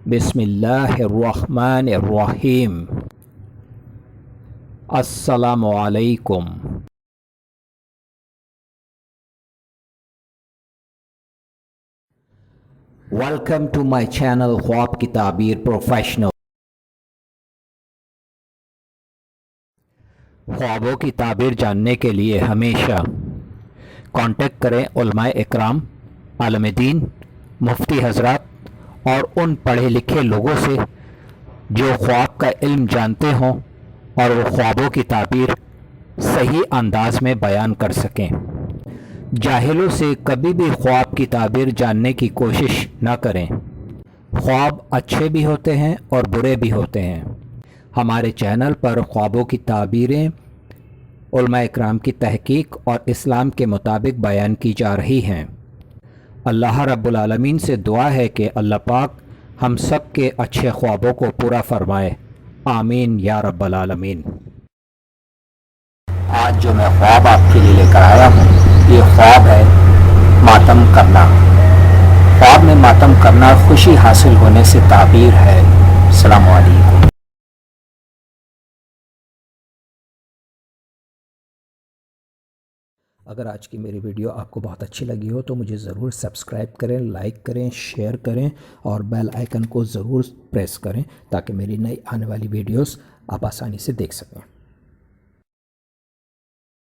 बिस्मिल्लाहिर्रहमानिर्रहीम। अस्सलामु अलैकुम। वेलकम टू माय चैनल ख्वाब की ताबीर प्रोफेशनल। ख्वाबों की ताबीर जानने के लिए हमेशा कांटेक्ट करें उलमाए इकराम, आलम दीन, मुफ्ती हजरात और उन पढ़े लिखे लोगों से जो ख्वाब का इल्म जानते हों और वो ख्वाबों की ताबीर सही अंदाज में बयान कर सकें। जाहिलों से कभी भी ख्वाब की ताबीर जानने की कोशिश न करें। ख्वाब अच्छे भी होते हैं और बुरे भी होते हैं। हमारे चैनल पर ख्वाबों की ताबीरें उलमा इकराम की तहकीक और इस्लाम के मुताबिक बयान की जा रही हैं। अल्लाह रब्बुल आलमीन से दुआ है कि अल्लाह पाक हम सब के अच्छे ख्वाबों को पूरा फरमाए। आमीन या रब्बल आलमीन। आज जो मैं ख्वाब आपके लिए लेकर आया हूँ, ये ख्वाब है मातम करना। ख्वाब में मातम करना खुशी हासिल होने से ताबीर है। अस्सलामु अलैकुम। अगर आज की मेरी वीडियो आपको बहुत अच्छी लगी हो तो मुझे ज़रूर सब्सक्राइब करें, लाइक करें, शेयर करें और बेल आइकन को ज़रूर प्रेस करें ताकि मेरी नई आने वाली वीडियोस आप आसानी से देख सकें।